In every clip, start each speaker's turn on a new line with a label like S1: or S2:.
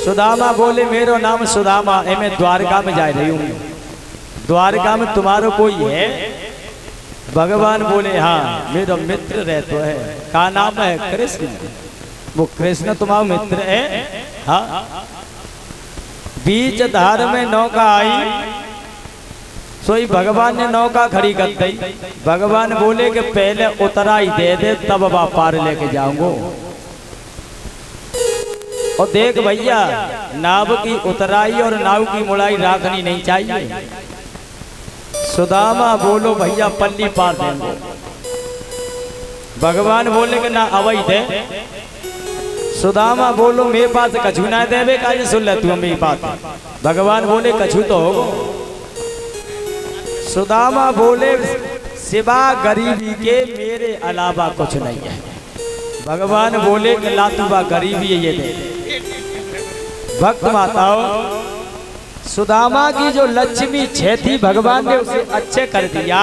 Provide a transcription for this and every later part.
S1: सुदामा बोले मेरो नाम सुदामा है, मैं द्वारका में जा रही हूँ। द्वारका में तुम्हारा कोई है? भगवान बोले हाँ मेरा मित्र रहते है। का नाम है? कृष्ण। वो कृष्ण तुम्हारा मित्र है? हाँ। बीच धार में नौका आई, सोई भगवान ने नौका खड़ी कर दी। भगवान बोले कि पहले उतराई दे दे तब वह पार लेके जाऊंगो। और देख भैया, नाव की उतराई और नाव की मुड़ाई राखनी नहीं चाहिए। सुदामा बोलो भैया पल्ली पार देंगे। भगवान बोले कि ना अवई दे। सुदामा बोलो मेरे पास कछु ना देवे का, सुन ले तू मेरी बात। भगवान बोले कछु तो होगो। सुदामा बोले सिवा गरीबी के मेरे अलावा कुछ नहीं है। भगवान बोले कि लातुबा गरीबी ये दे। भक्त माताओं, सुदामा की जो लक्ष्मी छे थी भगवान ने उसे अच्छे कर दिया,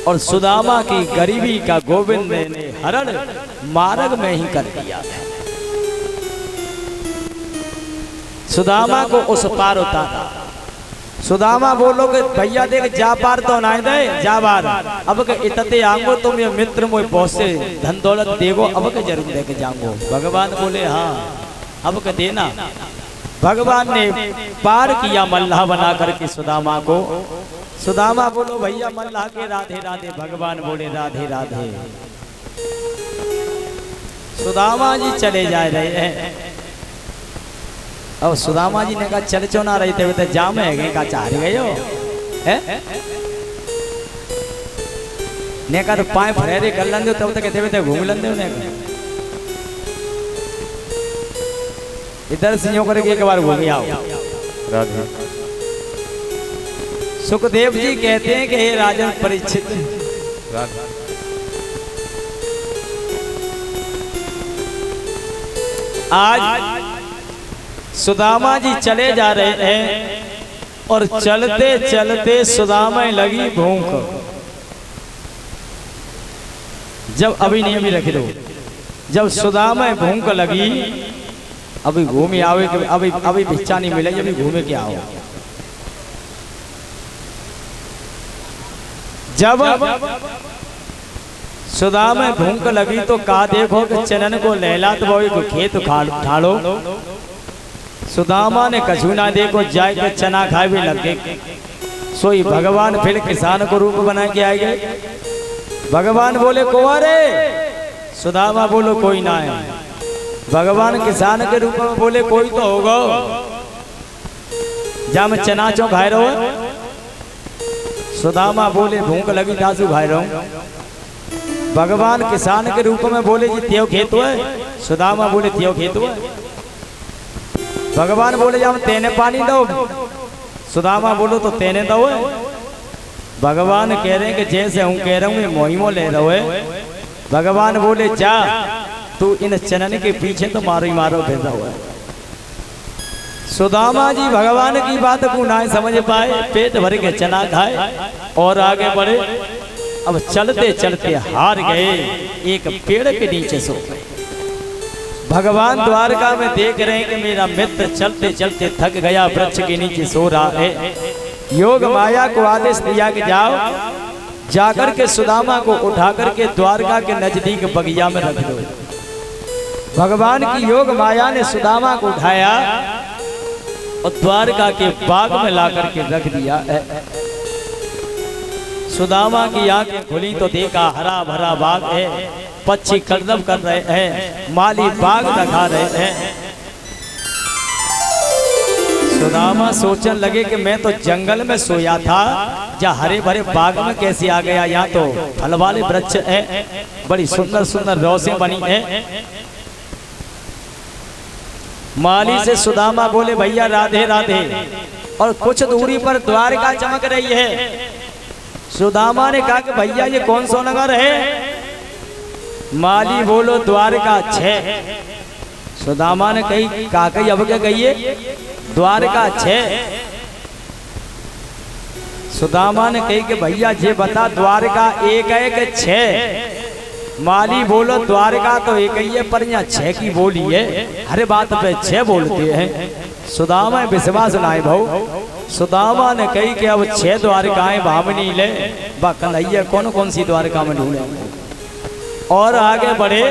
S1: और सुदामा की गरीबी का गोविंद ने हरण मार्ग में ही कर दिया। सुदामा को उस पार उतारा। सुदामा बोलो कि भैया देख जा पार तो ना दे, जा बार अब के इतते आंगो तुम ये मित्र मोय बहुत से धन दौलत देगो, अब के जरूर लेके जाऊंगो। भगवान बोले हाँ अब के देना। भगवान ने पार किया मल्लाह बना करके सुदामा को। सुदामा बोलो भैया मल्लाह के राधे राधे। भगवान बोले राधे राधे। सुदामा जी चले जा रहे हैं। और सुदामा जी ने कहा चल चो ना रही थे तो जाम है का चाह गए हो है? ने कहा तो पाए फरेरे कर लेंगे तब तक कहते घूम लेंगे उन्हें। इधर से यूं करके एक बार घूम आओ। सुखदेव जी कहते हैं कि हे राजन परीक्षित, आज सुदामा जी चले जा रहे हैं और चलते चलते सुदामा लगी भूख। जब अभी नहीं अभी रख दो। जब सुदामा भूख लगी, अभी घूमे आवे कि अभी भिक्षा नहीं मिले, अभी घूमे के आओ। जब सुदामा भूख लगी तो कहा देखो कि चनन को लहला तो वो खेत उठाड़ो। सुदामा ने कछु ना देखो जाए के चना खाए भी लग गए। सोई भगवान फिर किसान को रूप बना के आए गए। भगवान बोले को अरे? सुदामा बोलो कोई ना है। भगवान किसान के रूप में बोले कोई तो होगा। जा मैं चना चो खाए रहो। सुदामा बोले भूख लगी तासु खाए रहो। भगवान किसान के रूप में बोले जी त्यो खेत है। सुदामा बोले त्यो खेत है। भगवान बोले जब तेने पानी दो। सुदामा बोलो तो तेने दो। भगवान कह रहे हैं कि जैसे हूँ कह रहा हूँ मोहिमो ले रहे हो। भगवान बोले जा तू इन चनन के पीछे तो मारो ही मारो फिर रहो। सुदामा जी भगवान की बात को ना समझ पाए, पेट भर के चना खाए और आगे बढ़े। अब चलते चलते हार गए, एक पेड़ के नीचे सो गए। भगवान द्वारका में देख रहे हैं कि मेरा मित्र चलते चलते थक गया, वृक्ष के नीचे सो रहा है। योग माया को आदेश दिया कि जाओ, जाकर के सुदामा को उठा करके द्वारका के नजदीक बगिया में रख दो। भगवान की योग माया ने सुदामा को उठाया और द्वारका के बाग में ला करके रख दिया। सुदामा की आंखें खुली तो देखा हरा भरा बाग है, पक्षी कलरव कर रहे हैं, माली बाग दिखा रहे हैं। सुदामा सोचने लगे कि मैं तो जंगल में सोया था, जहाँ हरे भरे बाग में कैसे आ गया। यहाँ तो फल वाले वृक्ष है, बड़ी सुंदर सुंदर रोसें बनी है। माली से सुदामा बोले भैया राधे राधे। और कुछ दूरी पर द्वारका चमक रही है। सुदामा ने कहा कि भैया ये कौन सा नगर है? माली बोलो द्वारका 6। सुदामा ने कही काकई अब क्या कहिए? द्वारका 6। सुदामा ने कही कि भैया ये बता द्वारका 1 है कि 6? माली बोलो द्वारका तो एक ही है, पर यहाँ 6 की बोली है, हर बात पे 6 बोलते हैं। सुदामा विश्वास लाए भाऊ, सुदामा ने कही कि अब 6 द्वारकाएं भामनी ले, कन्हैया कौन कौन सी द्वारका में ढूंढे। और आगे बढ़े,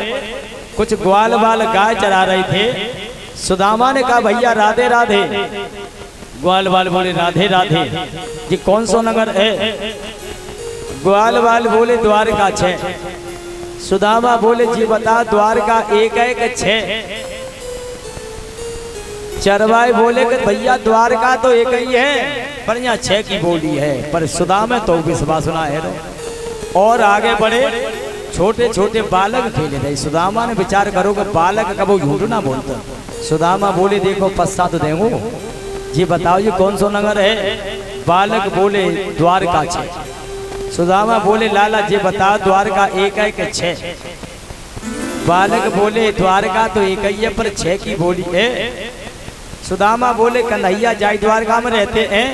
S1: कुछ ग्वाल बाल गाय चरा रहे थे। सुदामा ने कहा भैया राधे राधे। ग्वाल बाल बोले राधे राधे जी, कौन सा नगर है? ग्वाल बाल बोले द्वारका 6। सुदामा बोले जी बता, द्वारका 1-1-6। चरवाए बोले कि भैया द्वारका तो एक ही है, पर यहाँ 6 की बोली है। पर सुदामा तो विश्वास सुना है। और आगे बढ़े, छोटे छोटे बालक खेले थे। सुदामा ने विचार करो कि बालक कब झूठ ना बोलते। सुदामा बोले देखो पश्चात देंगो जी, बताओ ये कौन सा नगर है? बालक बोले द्वारका 6। सुदामा बोले लाला जी बता, द्वारका 1-1-6। बालक बोले द्वारका तो एक ही है, पर 6 की बोली है। सुदामा बोले कन्हैया जाय द्वारका में रहते हैं।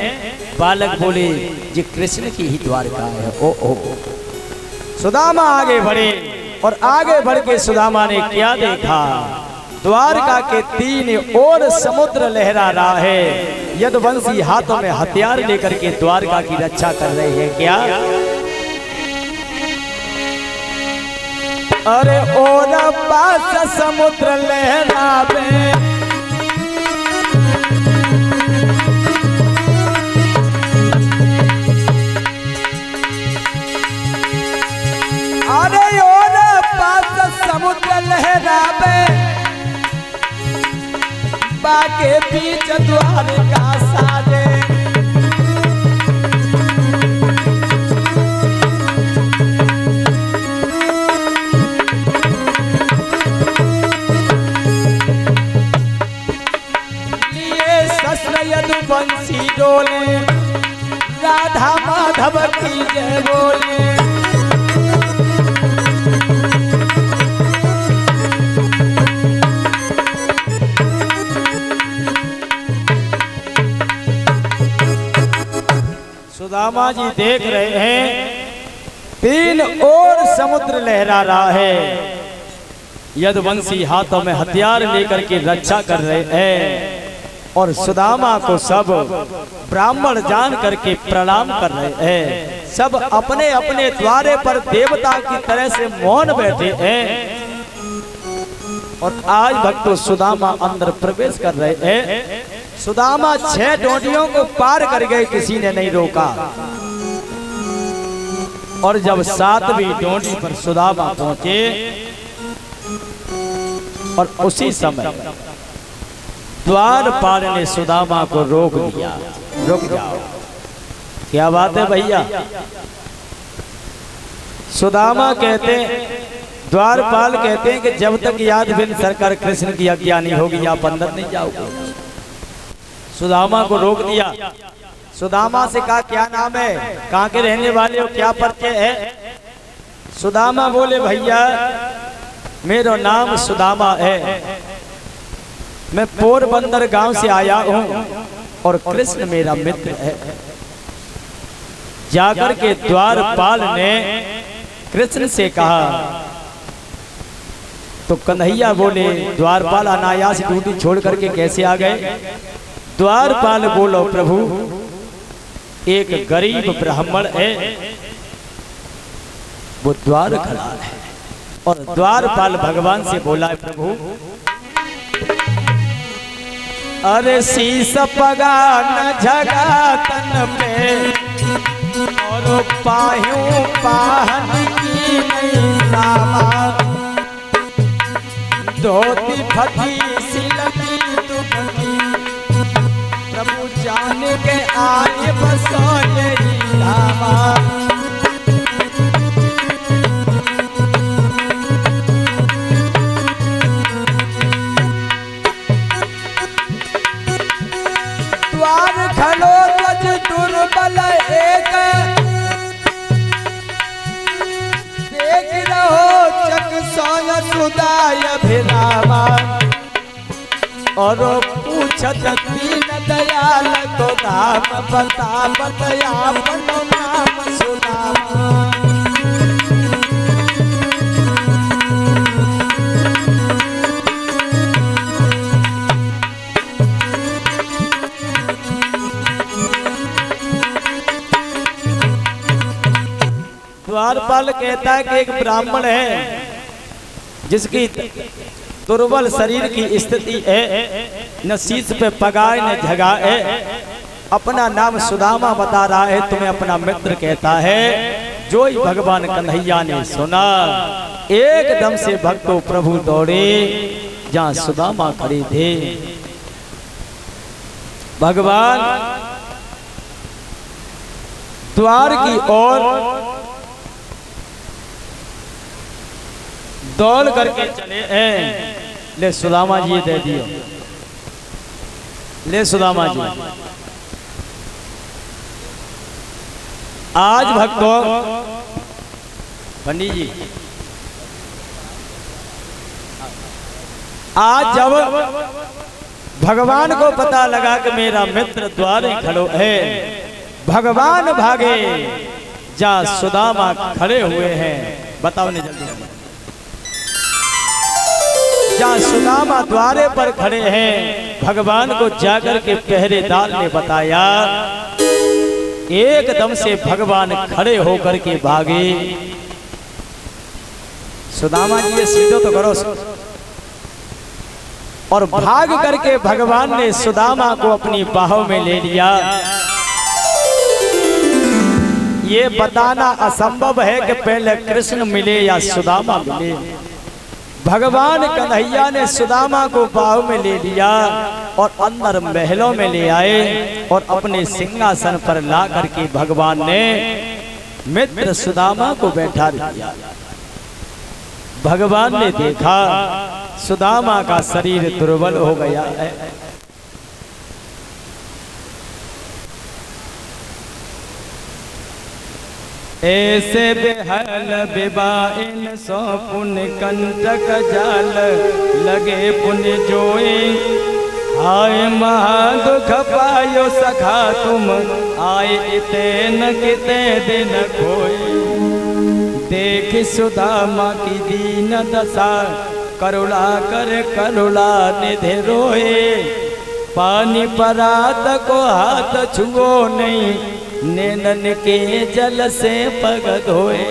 S1: बालक बोले जी कृष्ण की ही द्वारका है। ओ सुदामा आगे बढ़े, और आगे बढ़ के सुदामा ने क्या देखा? द्वारका के 3 ओर समुद्र लहरा रहा है। यदुवंशी हाथों में हथियार लेकर के द्वारका की रक्षा कर रहे हैं। क्या? अरे ओर पास समुद्र लहरावे, अरे ओर पास समुद्र लहरावे, बाके बीच द्वारका साजे। लिए शस्त्र यदुवंशी डोले, राधा माधव की जय बोले। सुदामा जी देख रहे हैं 3 ओर समुद्र लहरा रहा है। यदुवंशी हाथों में हथियार लेकर के रक्षा कर रहे हैं। और सुदामा को सब ब्राह्मण जान करके प्रणाम कर रहे हैं। सब अपने अपने द्वारे पर देवता की तरह से मौन बैठे हैं। और आज भक्तों सुदामा अंदर प्रवेश कर रहे हैं। सुदामा 6 डोंडियों को पार कर गए, किसी ने नहीं रोका। और जब 7वीं डोंडी पर सुदामा पहुंचे, और उसी समय द्वारपाल ने सुदामा को रोक दिया। रुक जाओ, क्या बात है भैया? सुदामा कहते, द्वारपाल कहते हैं कि जब तक याद बिन सरकार कृष्ण की आज्ञा नहीं होगी आप अंदर नहीं जाओगे। सुदामा को रोक दिया। सुदामा से कहा क्या नाम है, कहाँ के रहने वाले हो, क्या परिचय है? सुदामा बोले भैया मेरा नाम सुदामा है, मैं पोरबंदर गांव से आया हूं और कृष्ण मेरा मित्र है। जाकर के द्वारपाल ने कृष्ण से कहा तो कन्हैया बोले द्वारपाल अनायास ड्यूटी छोड़ करके कैसे आ गए? द्वारपाल बोलो प्रभु एक गरीब ब्राह्मण है, वो द्वार खड़ा है। और द्वारपाल भगवान से बोला प्रभु अरे शीस पगा न झगा तन पे और पायूं पाहन की नहीं सामा, धोती फटी सिलकी दुबकी प्रभु जान के आए बसो यही धामा। खलो ध्वज दुर्बल एक देख रहो चक सोय सुदाय भिरामा, और पूछत दीन दयाल तो दाम बता बतया बनो नाम सुनामा। द्वारपाल कहता है कि एक ब्राह्मण है जिसकी दुर्बल शरीर की स्थिति है, न शीश पे पगाए न झगा है, अपना नाम सुदामा बता रहा है, तुम्हें अपना मित्र कहता है। जो ही भगवान कन्हैया ने सुना, एकदम से भक्तों प्रभु दौड़े जहां सुदामा खड़े थे। भगवान द्वार की ओर दौड़ करके चले हैं। ले सुदामा जी दे दियो, ले सुदामा जी। आज भक्तों, पंडित जी, आज जब भगवान को पता लगा कि मेरा मित्र द्वारे खड़ो है, भगवान भागे जहां सुदामा खड़े हुए हैं। बताओ ने जल्दी, जहां सुदामा द्वारे पर खड़े हैं, भगवान को जाकर के पहरेदार ने बताया। एकदम से भगवान खड़े होकर के भागे। सुदामा जी ये सीधो तो करो। और भाग करके भगवान ने सुदामा को अपनी बाहों में ले लिया। ये बताना असंभव है कि पहले कृष्ण मिले या सुदामा मिले। भगवान कन्हैया ने सुदामा को बाहों में ले लिया और अंदर महलों में ले आए और अपने सिंहासन पर ला करके भगवान ने मित्र सुदामा को बैठा दिया। भगवान ने देखा सुदामा का शरीर दुर्बल हो गया है। ऐसे बेहल बेबाइन सो पुन कंटक जाल लगे पुन जोए। हाय महादुख पायो सखा तुम आए इते न किते दिन खोए। देख सुदामा की दीन दशा करुणा कर करुणा निधि रोए। पानी परात को हाथ छुओ नहीं, नैनन के जल से पग धोए।